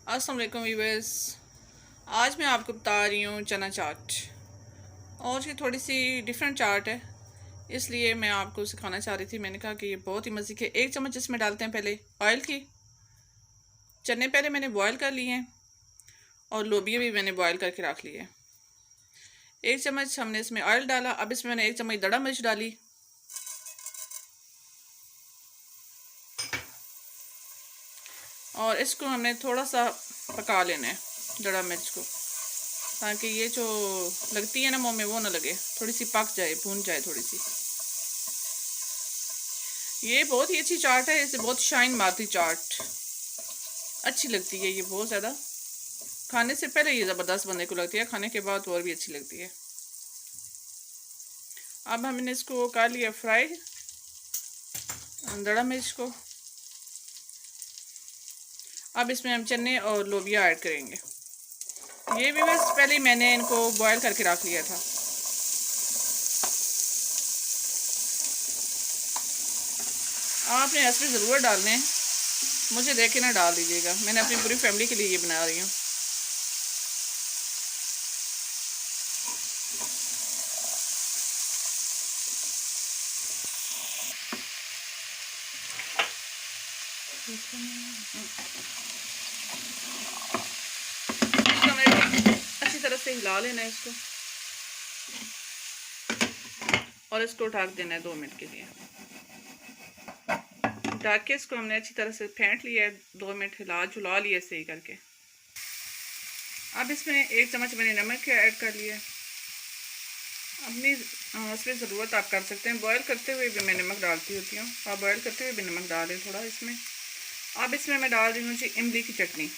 अस्सलाम वालेकुम व्यूअर्स। आज मैं आपको बता रही हूँ चना चाट, और ये थोड़ी सी डिफरेंट चाट है, इसलिए मैं आपको सिखाना चाह रही थी। मैंने कहा कि ये बहुत ही मज़े के। 1 चम्मच इसमें डालते हैं पहले ऑयल की। चने पहले मैंने बॉयल कर लिए हैं और लोबिया भी मैंने बॉयल करके रख लिए। 1 चम्मच हमने इसमें ऑयल डाला। अब इसमें मैंने 1 चम्मच दड़ा मिर्च डाली, और इसको हमने थोड़ा सा पका लेना है दड़ा मिर्च को, ताकि ये जो लगती है ना मुंह में वो ना लगे, थोड़ी सी पक जाए, भून जाए थोड़ी सी। ये बहुत ही अच्छी चाट है, इसे बहुत शाइन मारती चाट अच्छी लगती है। ये बहुत ज़्यादा खाने से पहले ये ज़बरदस्त बनने को लगती है, खाने के बाद और भी अच्छी लगती है। अब हमने इसको कर लिया फ्राई दड़ा मिर्च को। अब इसमें हम चने और लोबिया ऐड करेंगे। ये भी बस पहले ही मैंने इनको बॉयल करके रख लिया था। आपने इसमें ज़रूर डालने हैं, मुझे देख के ना डाल दीजिएगा। मैंने अपनी पूरी फैमिली के लिए ये बना रही हूँ। अच्छी तरह से हिला लेना है इसको, और इसको ढक देना है 2 मिनट के लिए। ढक के इसको हमने अच्छी तरह से फेंट लिया है, 2 मिनट हिला झुला लिया सही करके। अब इसमें 1 चम्मच मैंने नमक ऐड कर लिया। अपनी इसमें ज़रूरत आप कर सकते हैं। बॉयल करते हुए भी मैं नमक डालती होती हूँ, आप बॉयल करते हुए भी नमक डालें थोड़ा इसमें। अब इसमें मैं डाल रही हूँ जी इमली की चटनी।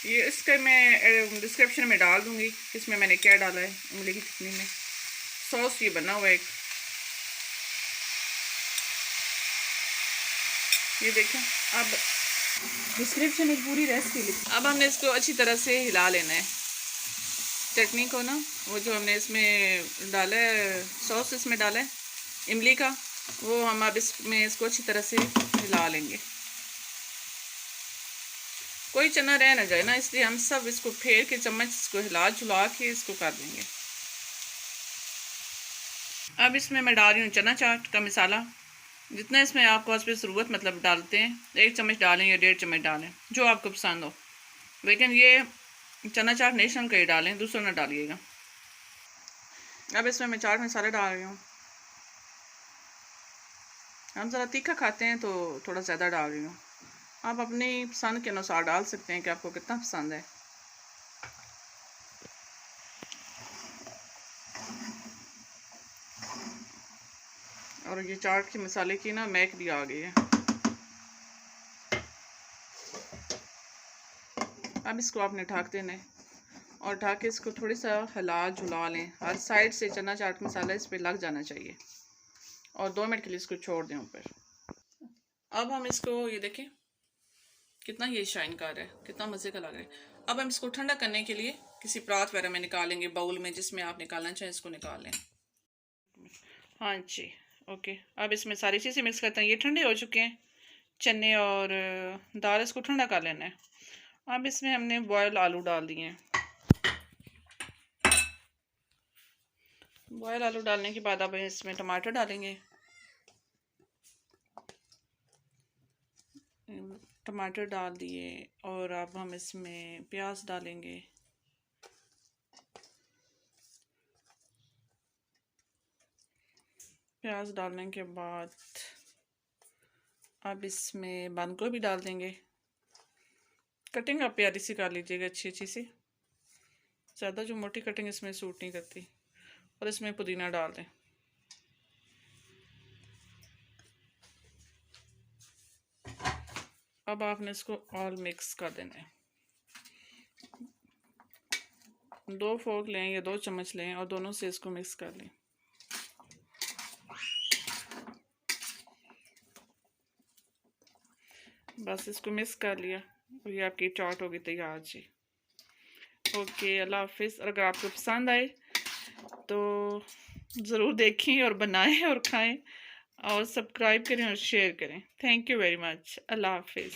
ये इसके मैं डिस्क्रिप्शन में डाल दूँगी इसमें मैंने क्या डाला है। इमली की चटनी में सॉस ये बना हुआ है एक, ये देखें। अब डिस्क्रिप्शन में पूरी रेसिपी लिखी। अब हमने इसको अच्छी तरह से हिला लेना है, चटनी को ना, वो जो हमने इसमें डाला है सॉस, इसमें डाला है इमली का, वो हम अब इसमें इसको अच्छी तरह से हिला लेंगे। कोई चना रह ना जाए ना, इसलिए हम सब इसको फेर के चम्मच इसको हिला झुला के इसको कर देंगे। अब इसमें मैं डाल रही हूँ चना चाट का मसाला। जितना इसमें आपको उस पर ज़रूरत मतलब डालते हैं, 1 चम्मच डालें या 1.5 चम्मच डालें, जो आपको पसंद हो। लेकिन ये चना चाट नेशनल का ही डालें, दूसरा ना डालिएगा। अब इसमें मैं चाट मसाला डाल रही हूँ। हम ज़रा तीखा खाते हैं तो थोड़ा ज़्यादा डाल रही हूँ। आप अपनी पसंद के अनुसार डाल सकते हैं कि आपको कितना पसंद है। और ये चाट के मसाले की ना महक भी आ गई है। अब इसको आपने ढक देना है, और ढक के इसको थोड़ी सा हिला झुला लें। हर साइड से चना चाट मसाला इस पर लग जाना चाहिए, और 2 मिनट के लिए इसको छोड़ दें ऊपर। अब हम इसको ये देखें कितना ये शाइन कर रहा है, कितना मज़े का लग रहा है। अब हम इसको ठंडा करने के लिए किसी परात वगैरह में निकालेंगे, बाउल में, जिसमें आप निकालना चाहें इसको निकाल लें। हाँ जी, ओके। अब इसमें सारी चीज़ें मिक्स करते हैं। ये ठंडे हो चुके हैं चने और दाल, इसको ठंडा कर लेना है। अब इसमें हमने बॉयल आलू डाल दिए हैं। बॉयल आलू डालने के बाद अब इसमें टमाटर डालेंगे। टमाटर डाल दिए, और अब हम इसमें प्याज डालेंगे। प्याज डालने के बाद अब इसमें बंद गोभी डाल देंगे। कटिंग आप प्यारी सी कर लीजिएगा, अच्छी अच्छी सी, ज़्यादा जो मोटी कटिंग इसमें सूट नहीं करती। और इसमें पुदीना डाल दें। अब आपने इसको ऑल मिक्स कर देना है। 2 फोर्क लें या 2 चम्मच लें, और दोनों से इसको मिक्स कर लें। बस इसको मिक्स कर लिया, और ये आपकी चाट होगी तैयार जी। ओके, अल्लाह हाफिज़। और अगर आपको पसंद आए तो ज़रूर देखें और बनाएं और खाएं, और सब्सक्राइब करें और शेयर करें। Thank you very much. Allah हाफिज़।